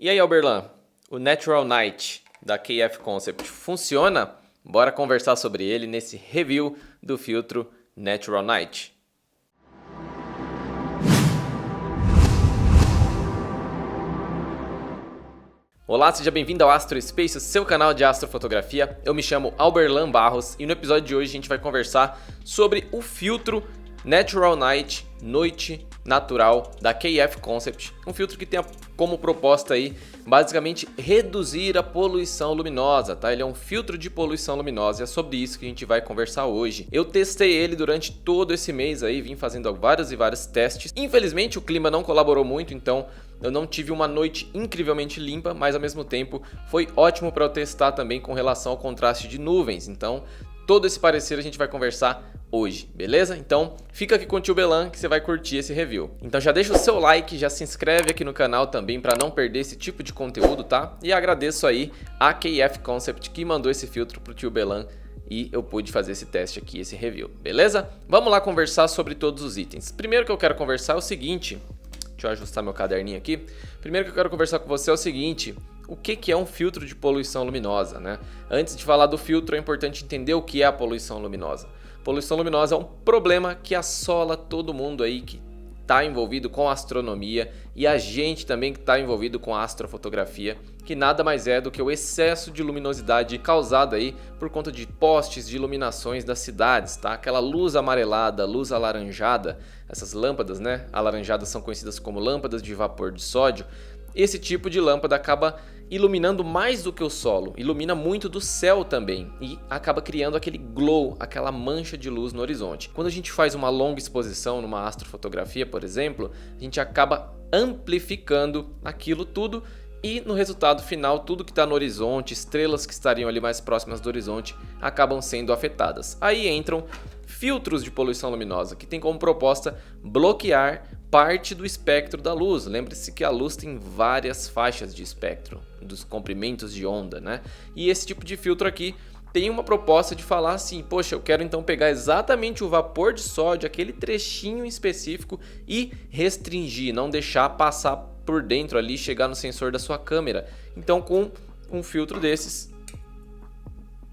E aí, Alberlan, o Natural Night da KF Concept funciona? Bora conversar sobre ele nesse review do filtro Natural Night. Olá, seja bem-vindo ao Astro Space, seu canal de astrofotografia. Eu me chamo Alberlan Barros e no episódio de hoje a gente vai conversar sobre o filtro Natural Night, Noite Natural da KF Concept, um filtro que tem como proposta aí basicamente reduzir a poluição luminosa, tá? Ele é um filtro de poluição luminosa e é sobre isso que a gente vai conversar hoje. Eu testei ele durante todo esse mês aí, vim fazendo vários testes. Infelizmente o clima não colaborou muito, então eu não tive uma noite incrivelmente limpa, mas ao mesmo tempo foi ótimo para eu testar também com relação ao contraste de nuvens. Então todo esse parecer a gente vai conversar hoje, beleza? Então fica aqui com o tio Belan que você vai curtir esse review. Então já deixa o seu like, já se inscreve aqui no canal também para não perder esse tipo de conteúdo, tá? E agradeço aí a KF Concept que mandou esse filtro pro tio Belan e eu pude fazer esse teste aqui, esse review, beleza? Vamos lá conversar sobre todos os itens. Primeiro que eu quero conversar é o seguinte, deixa eu ajustar meu caderninho aqui. Primeiro que eu quero conversar com você é o seguinte: o que é um filtro de poluição luminosa, né? Antes de falar do filtro, é importante entender o que é a poluição luminosa. Poluição luminosa é um problema que assola todo mundo aí que está envolvido com astronomia e a gente também que está envolvido com astrofotografia, que nada mais é do que o excesso de luminosidade causado aí por conta de postes de iluminações das cidades, tá? Aquela luz amarelada, luz alaranjada, essas lâmpadas, né? Alaranjadas são conhecidas como lâmpadas de vapor de sódio. Esse tipo de lâmpada acaba iluminando mais do que o solo, ilumina muito do céu também e acaba criando aquele glow, aquela mancha de luz no horizonte. Quando a gente faz uma longa exposição numa astrofotografia, por exemplo, a gente acaba amplificando aquilo tudo e no resultado final, tudo que está no horizonte, estrelas que estariam ali mais próximas do horizonte, acabam sendo afetadas. Aí entram filtros de poluição luminosa, que tem como proposta bloquear parte do espectro da luz. Lembre-se que a luz tem várias faixas de espectro, dos comprimentos de onda, né? E esse tipo de filtro aqui tem uma proposta de falar assim: poxa, eu quero então pegar exatamente o vapor de sódio, aquele trechinho específico e restringir, não deixar passar por dentro ali, chegar no sensor da sua câmera. Então com um filtro desses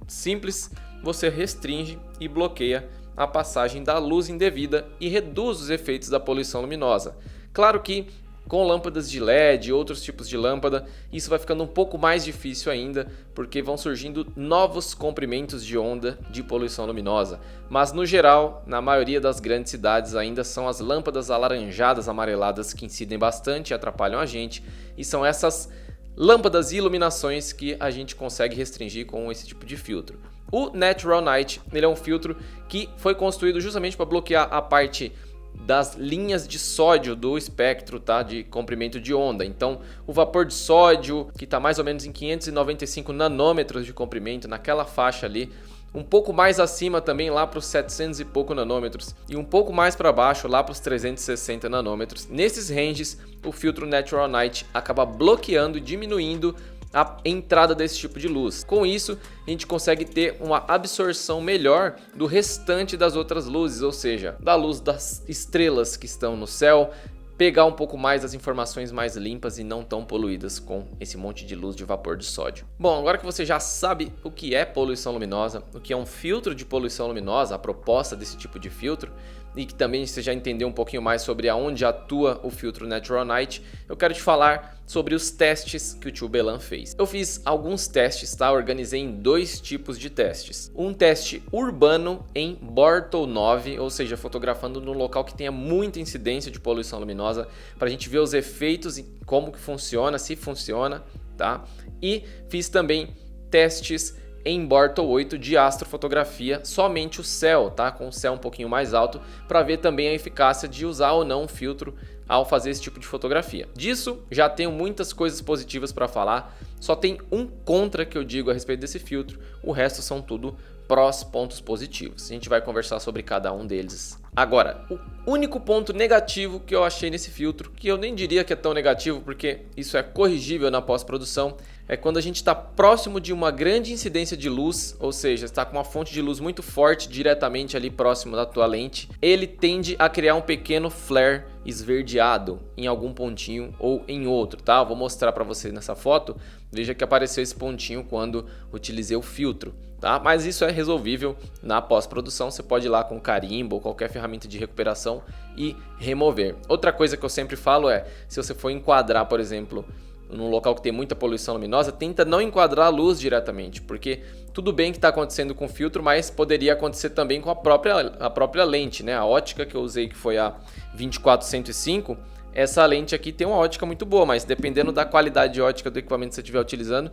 simples, você restringe e bloqueia a passagem da luz indevida e reduz os efeitos da poluição luminosa. Claro que com lâmpadas de LED e outros tipos de lâmpada, isso vai ficando um pouco mais difícil ainda, porque vão surgindo novos comprimentos de onda de poluição luminosa. Mas no geral, na maioria das grandes cidades ainda são as lâmpadas alaranjadas, amareladas que incidem bastante e atrapalham a gente, e são essas lâmpadas e iluminações que a gente consegue restringir com esse tipo de filtro. O Natural Night, ele é um filtro que foi construído justamente para bloquear a parte das linhas de sódio do espectro, tá? De comprimento de onda. Então, o vapor de sódio, que está mais ou menos em 595 nanômetros de comprimento, naquela faixa ali, um pouco mais acima também lá para os 700 e pouco nanômetros e um pouco mais para baixo lá para os 360 nanômetros. Nesses ranges, o filtro Natural Night acaba bloqueando e diminuindo a entrada desse tipo de luz. Com isso, a gente consegue ter uma absorção melhor do restante das outras luzes, ou seja, da luz das estrelas que estão no céu, pegar um pouco mais das informações mais limpas e não tão poluídas com esse monte de luz de vapor de sódio. Bom, agora que você já sabe o que é poluição luminosa, o que é um filtro de poluição luminosa, a proposta desse tipo de filtro, e que também você já entendeu um pouquinho mais sobre aonde atua o filtro Natural Night, eu quero te falar sobre os testes que o tio Belan fez. Eu fiz alguns testes, tá? Organizei em dois tipos de testes. Um teste urbano em Bortle 9, ou seja, fotografando num local que tenha muita incidência de poluição luminosa, para a gente ver os efeitos e como que funciona, se funciona, tá? E fiz também testes em Bortle 8 de astrofotografia, somente o céu, tá? Com o céu um pouquinho mais alto, para ver também a eficácia de usar ou não um filtro ao fazer esse tipo de fotografia. Disso já tenho muitas coisas positivas para falar, só tem um contra que eu digo a respeito desse filtro, o resto são tudo prós, pontos positivos. A gente vai conversar sobre cada um deles agora. O único ponto negativo que eu achei nesse filtro, que eu nem diria que é tão negativo porque isso é corrigível na pós-produção, é quando a gente está próximo de uma grande incidência de luz, ou seja, está com uma fonte de luz muito forte diretamente ali próximo da tua lente, ele tende a criar um pequeno flare esverdeado em algum pontinho ou em outro, tá? Eu vou mostrar para você nessa foto. Veja que apareceu esse pontinho quando utilizei o filtro, tá? Mas isso é resolvível na pós-produção. Você pode ir lá com carimbo ou qualquer ferramenta de recuperação e remover. Outra coisa que eu sempre falo é, se você for enquadrar, por exemplo, num local que tem muita poluição luminosa, tenta não enquadrar a luz diretamente, porque tudo bem que está acontecendo com o filtro, mas poderia acontecer também com a própria lente, né? A ótica que eu usei, que foi a 24-105, essa lente aqui tem uma ótica muito boa, mas dependendo da qualidade de ótica do equipamento que você estiver utilizando,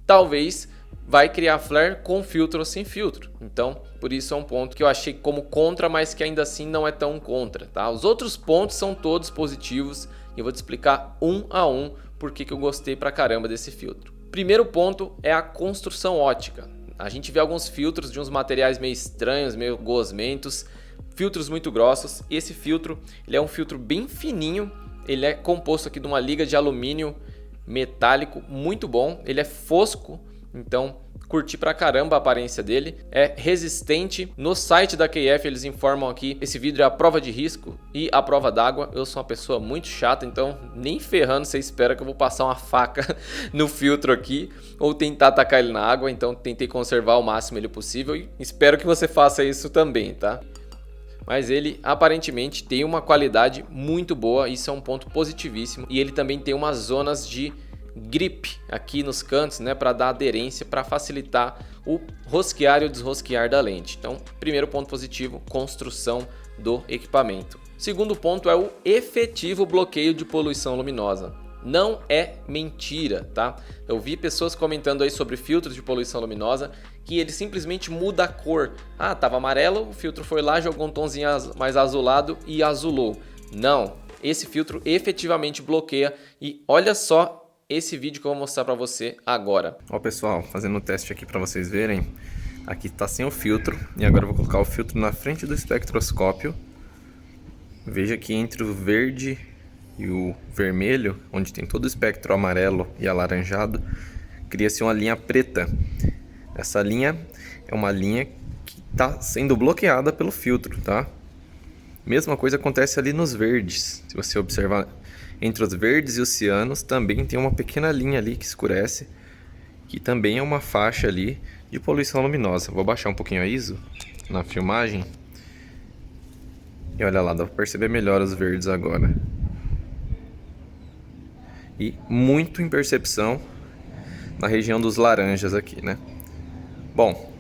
talvez vai criar flare com filtro ou sem filtro. Então, por isso é um ponto que eu achei como contra, mas que ainda assim não é tão contra, tá? Os outros pontos são todos positivos e eu vou te explicar um a um por que eu gostei pra caramba desse filtro. Primeiro ponto é a construção ótica. A gente vê alguns filtros de uns materiais meio estranhos, meio gosmentos, filtros muito grossos. Esse filtro, ele é um filtro bem fininho, ele é composto aqui de uma liga de alumínio metálico muito bom, ele é fosco, então curti pra caramba a aparência dele, é resistente. No site da KF eles informam aqui, esse vidro é a prova de risco e a prova d'água. Eu sou uma pessoa muito chata, então nem ferrando você espera que eu vou passar uma faca no filtro aqui ou tentar tacar ele na água, então tentei conservar ao máximo ele possível e espero que você faça isso também, tá? Mas ele aparentemente tem uma qualidade muito boa, isso é um ponto positivíssimo, e ele também tem umas zonas de grip aqui nos cantos, né, para dar aderência, para facilitar o rosquear e o desrosquear da lente. Então, primeiro ponto positivo, construção do equipamento. Segundo ponto é o efetivo bloqueio de poluição luminosa. Não é mentira, tá? Eu vi pessoas comentando aí sobre filtros de poluição luminosa que ele simplesmente muda a cor. Ah, tava amarelo, o filtro foi lá, jogou um tomzinho mais azulado e azulou. Não, esse filtro efetivamente bloqueia e olha só esse vídeo que eu vou mostrar para você agora. Ó pessoal, fazendo um teste aqui para vocês verem. Aqui tá sem o filtro e agora eu vou colocar o filtro na frente do espectroscópio. Veja que entre o verde e o vermelho, onde tem todo o espectro amarelo e alaranjado, cria-se uma linha preta. Essa linha é uma linha que está sendo bloqueada pelo filtro, tá? Mesma coisa acontece ali nos verdes. Se você observar entre os verdes e os cianos, também tem uma pequena linha ali que escurece, que também é uma faixa ali de poluição luminosa. Vou baixar um pouquinho a ISO na filmagem. E olha lá, dá para perceber melhor os verdes agora. E muito impercepção na região dos laranjas aqui, né? Bom,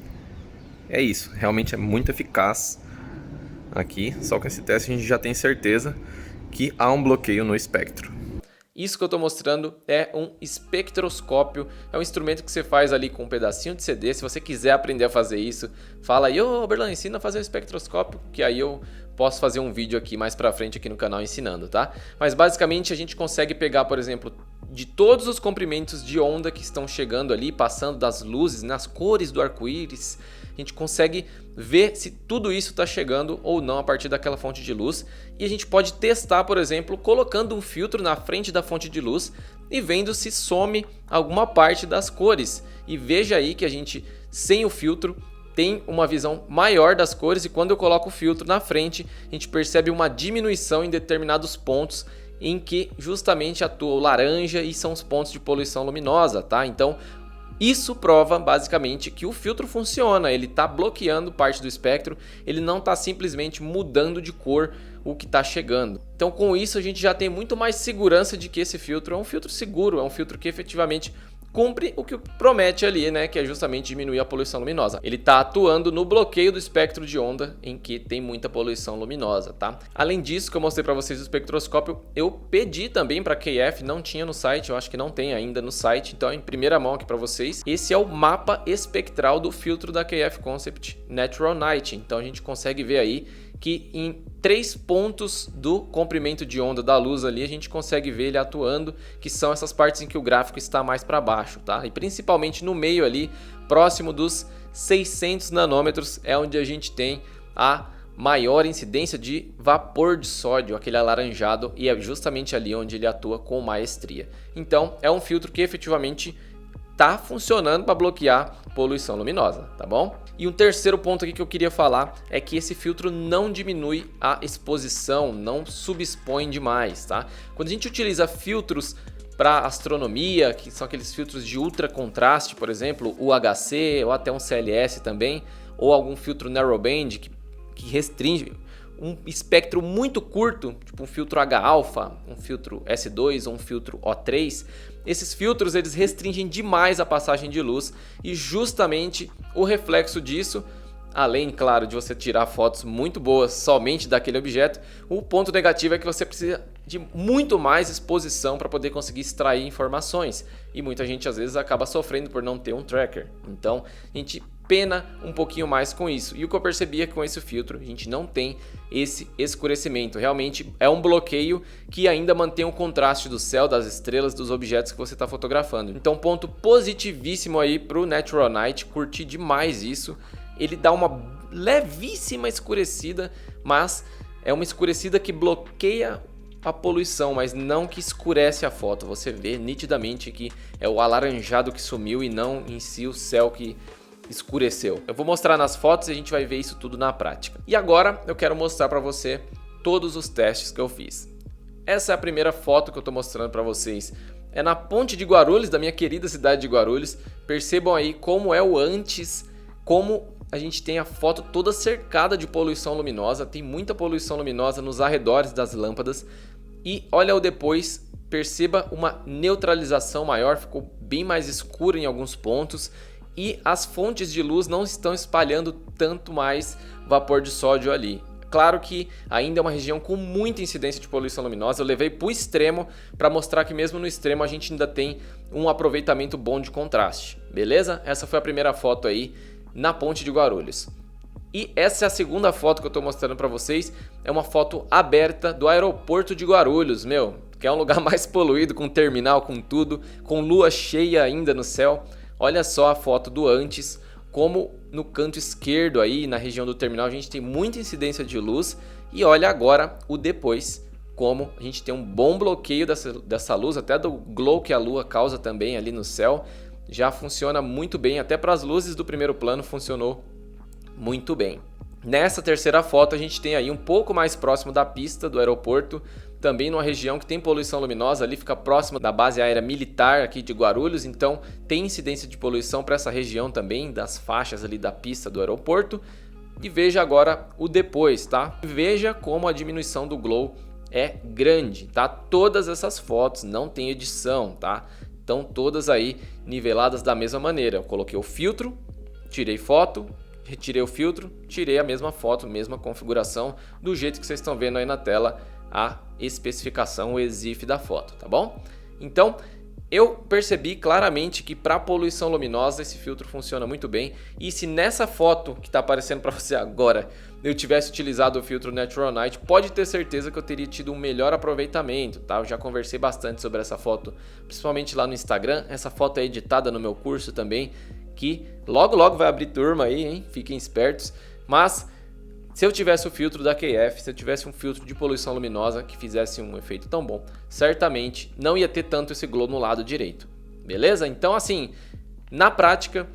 é isso. Realmente é muito eficaz aqui. Só com esse teste a gente já tem certeza que há um bloqueio no espectro. Isso que eu estou mostrando é um espectroscópio, é um instrumento que você faz ali com um pedacinho de CD. Se você quiser aprender a fazer isso, fala aí, ô Berlan, ensina a fazer o espectroscópio, que aí eu posso fazer um vídeo aqui mais pra frente aqui no canal ensinando, tá? Mas basicamente a gente consegue pegar, por exemplo, de todos os comprimentos de onda que estão chegando ali, passando das luzes, nas cores do arco-íris, a gente consegue ver se tudo isso está chegando ou não a partir daquela fonte de luz. E a gente pode testar, por exemplo, colocando um filtro na frente da fonte de luz e vendo se some alguma parte das cores. E veja aí que a gente, sem o filtro, tem uma visão maior das cores, e quando eu coloco o filtro na frente, a gente percebe uma diminuição em determinados pontos em que justamente atua o laranja e são os pontos de poluição luminosa, tá? Então, isso prova basicamente que o filtro funciona, ele está bloqueando parte do espectro, ele não está simplesmente mudando de cor o que está chegando. Então com isso a gente já tem muito mais segurança de que esse filtro é um filtro seguro, é um filtro que efetivamente cumpre o que promete ali, né, que é justamente diminuir a poluição luminosa. Ele está atuando no bloqueio do espectro de onda em que tem muita poluição luminosa, tá? Além disso, que eu mostrei para vocês o espectroscópio, eu pedi também para KF, não tinha no site, eu acho que não tem ainda no site, então em primeira mão aqui para vocês. Esse é o mapa espectral do filtro da KF Concept Natural Night. Então a gente consegue ver aí que em 3 pontos do comprimento de onda da luz ali a gente consegue ver ele atuando, que são essas partes em que o gráfico está mais para baixo, tá? E principalmente no meio ali, próximo dos 600 nanômetros, é onde a gente tem a maior incidência de vapor de sódio, aquele alaranjado, e é justamente ali onde ele atua com maestria. Então é um filtro que efetivamente tá funcionando para bloquear poluição luminosa, tá bom? E um terceiro ponto aqui que eu queria falar é que esse filtro não diminui a exposição, não subexpõe demais, tá? Quando a gente utiliza filtros para astronomia, que são aqueles filtros de ultra contraste, por exemplo, UHC ou até um CLS também, ou algum filtro narrowband que restringe um espectro muito curto, tipo um filtro H-alpha, um filtro S2 ou um filtro O3, esses filtros eles restringem demais a passagem de luz e justamente o reflexo disso, além, claro, de você tirar fotos muito boas somente daquele objeto, o ponto negativo é que você precisa de muito mais exposição para poder conseguir extrair informações e muita gente às vezes acaba sofrendo por não ter um tracker. Então a gente pena um pouquinho mais com isso. E o que eu percebi é que com esse filtro a gente não tem esse escurecimento. Realmente é um bloqueio que ainda mantém o contraste do céu, das estrelas, dos objetos que você está fotografando. Então ponto positivíssimo aí para o Natural Night, curti demais isso. Ele dá uma levíssima escurecida, mas é uma escurecida que bloqueia a poluição, mas não que escurece a foto. Você vê nitidamente que é o alaranjado que sumiu e não em si o céu que escureceu. Eu vou mostrar nas fotos e a gente vai ver isso tudo na prática. E agora eu quero mostrar para você todos os testes que eu fiz. Essa é a primeira foto que eu estou mostrando para vocês. É na Ponte de Guarulhos, da minha querida cidade de Guarulhos. Percebam aí como é o antes, como a gente tem a foto toda cercada de poluição luminosa. Tem muita poluição luminosa nos arredores das lâmpadas. E olha o depois, perceba uma neutralização maior, ficou bem mais escuro em alguns pontos. E as fontes de luz não estão espalhando tanto mais vapor de sódio ali. Claro que ainda é uma região com muita incidência de poluição luminosa. Eu levei para o extremo para mostrar que mesmo no extremo a gente ainda tem um aproveitamento bom de contraste. Beleza? Essa foi a primeira foto aí na Ponte de Guarulhos. E essa é a segunda foto que eu estou mostrando para vocês. É uma foto aberta do aeroporto de Guarulhos, que é um lugar mais poluído, com terminal, com tudo, com lua cheia ainda no céu. Olha só a foto do antes, como no canto esquerdo aí, na região do terminal, a gente tem muita incidência de luz. E olha agora o depois, como a gente tem um bom bloqueio dessa luz, até do glow que a lua causa também ali no céu. Já funciona muito bem, até para as luzes do primeiro plano funcionou muito bem. Nessa terceira foto a gente tem aí um pouco mais próximo da pista do aeroporto, também numa região que tem poluição luminosa, ali fica próximo da base aérea militar aqui de Guarulhos, então tem incidência de poluição para essa região também, das faixas ali da pista do aeroporto. E veja agora o depois, tá? Veja como a diminuição do glow é grande, tá? Todas essas fotos não tem edição, tá? Estão todas aí niveladas da mesma maneira. Eu coloquei o filtro, tirei foto, retirei o filtro, tirei a mesma foto, mesma configuração, do jeito que vocês estão vendo aí na tela, a especificação, o EXIF da foto, tá bom? Então, eu percebi claramente que para poluição luminosa esse filtro funciona muito bem. E se nessa foto que está aparecendo para você agora eu tivesse utilizado o filtro Natural Night, pode ter certeza que eu teria tido um melhor aproveitamento, tá? Eu já conversei bastante sobre essa foto, principalmente lá no Instagram. Essa foto é editada no meu curso também, que logo vai abrir turma aí, hein? Fiquem espertos. Mas se eu tivesse o filtro da KF, se eu tivesse um filtro de poluição luminosa que fizesse um efeito tão bom, certamente não ia ter tanto esse glow no lado direito, beleza? Então assim, na prática,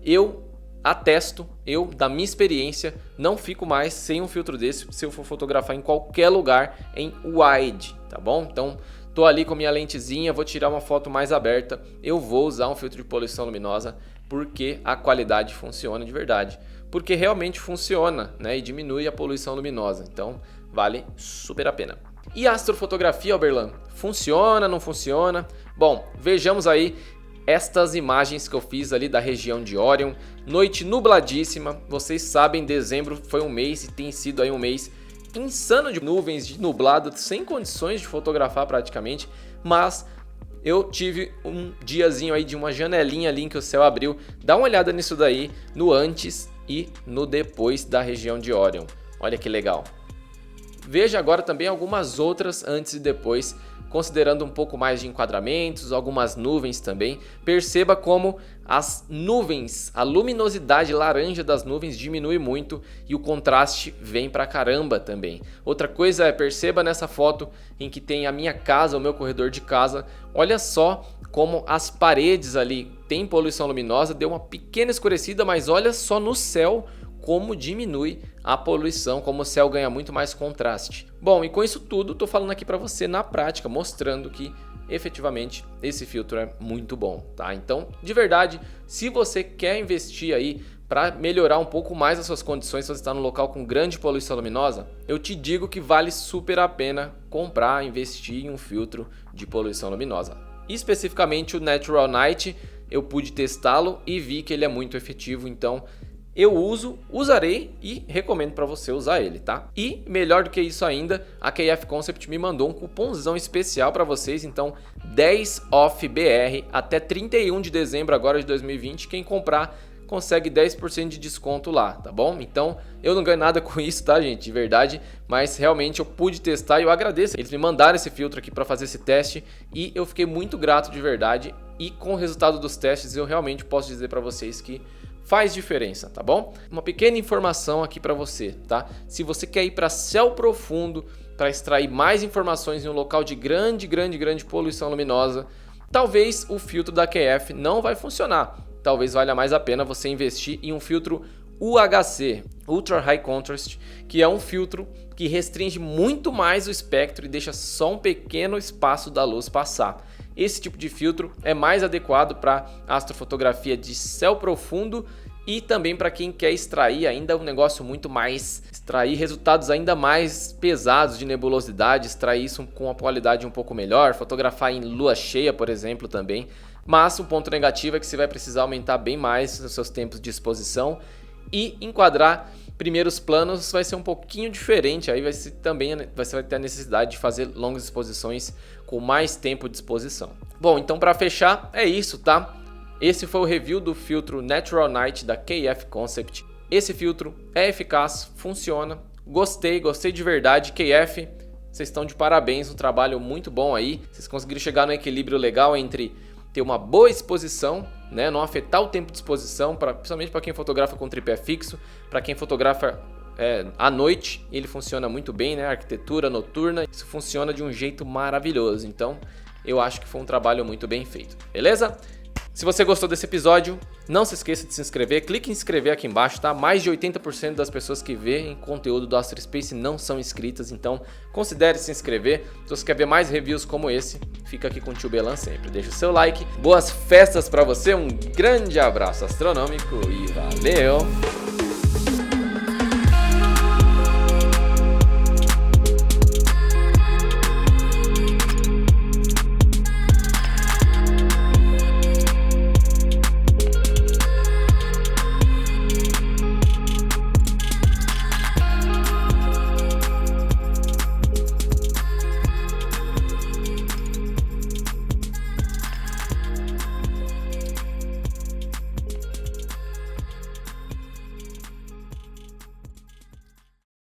eu atesto, da minha experiência, não fico mais sem um filtro desse se eu for fotografar em qualquer lugar em wide, tá bom? Então, tô ali com minha lentezinha, vou tirar uma foto mais aberta, eu vou usar um filtro de poluição luminosa porque a qualidade funciona de verdade. Porque realmente funciona, né? E diminui a poluição luminosa. Então, vale super a pena. E a astrofotografia, Alberlan? Funciona, não funciona? Bom, vejamos aí estas imagens que eu fiz ali da região de Orion. Noite nubladíssima. Vocês sabem, dezembro foi um mês e tem sido aí um mês insano de nuvens, de nublado, sem condições de fotografar praticamente. Mas eu tive um diazinho aí de uma janelinha ali em que o céu abriu. Dá uma olhada nisso daí, no antes e no depois da região de Orion. Olha que legal. Veja agora também algumas outras antes e depois, considerando um pouco mais de enquadramentos, algumas nuvens também. Perceba como as nuvens, a luminosidade laranja das nuvens diminui muito e o contraste vem pra caramba também. Outra coisa é, perceba nessa foto em que tem a minha casa, o meu corredor de casa, olha só como as paredes ali tem poluição luminosa, deu uma pequena escurecida, mas olha só no céu como diminui a poluição, como o céu ganha muito mais contraste. Bom, e com isso tudo, tô falando aqui para você na prática, mostrando que efetivamente esse filtro é muito bom, tá? Então, de verdade, se você quer investir aí para melhorar um pouco mais as suas condições, se você está num local com grande poluição luminosa, eu te digo que vale super a pena comprar, investir em um filtro de poluição luminosa. Especificamente o Natural Night, eu pude testá-lo e vi que ele é muito efetivo, então eu usarei e recomendo para você usar ele, tá? E melhor do que isso ainda, a KF Concept me mandou um cupomzão especial para vocês, então 10 off BR até 31 de dezembro agora de 2020, quem comprar consegue 10% de desconto lá, tá bom? Então eu não ganho nada com isso, tá, gente? De verdade, mas realmente eu pude testar e eu agradeço. Eles me mandaram esse filtro aqui para fazer esse teste e eu fiquei muito grato de verdade. E com o resultado dos testes eu realmente posso dizer para vocês que faz diferença, tá bom? Uma pequena informação aqui para você, tá? Se você quer ir para céu profundo para extrair mais informações em um local de grande poluição luminosa, talvez o filtro da KF não vai funcionar. Talvez valha mais a pena você investir em um filtro UHC, Ultra High Contrast, que é um filtro que restringe muito mais o espectro e deixa só um pequeno espaço da luz passar. Esse tipo de filtro é mais adequado para astrofotografia de céu profundo e também para quem quer extrair ainda um negócio muito mais, extrair resultados ainda mais pesados de nebulosidade, extrair isso com uma qualidade um pouco melhor, fotografar em lua cheia, por exemplo, também. Mas o ponto negativo é que você vai precisar aumentar bem mais os seus tempos de exposição e enquadrar primeiros planos vai ser um pouquinho diferente, aí você vai ter a necessidade de fazer longas exposições com mais tempo de exposição. Bom, então para fechar é isso, tá? Esse foi o review do filtro Natural Night da KF Concept. Esse filtro é eficaz, funciona, gostei de verdade. KF, vocês estão de parabéns, um trabalho muito bom aí, vocês conseguiram chegar no equilíbrio legal entre ter uma boa exposição, né, não afetar o tempo de exposição, principalmente para quem fotografa com tripé fixo, para quem fotografa à noite, ele funciona muito bem, né, arquitetura noturna, isso funciona de um jeito maravilhoso, então eu acho que foi um trabalho muito bem feito, beleza? Se você gostou desse episódio, não se esqueça de se inscrever, clique em inscrever aqui embaixo, tá? Mais de 80% das pessoas que veem conteúdo do Astro Space não são inscritas, então considere se inscrever. Se você quer ver mais reviews como esse, fica aqui com o Tio Belan sempre. Deixa o seu like, boas festas pra você, um grande abraço astronômico e valeu!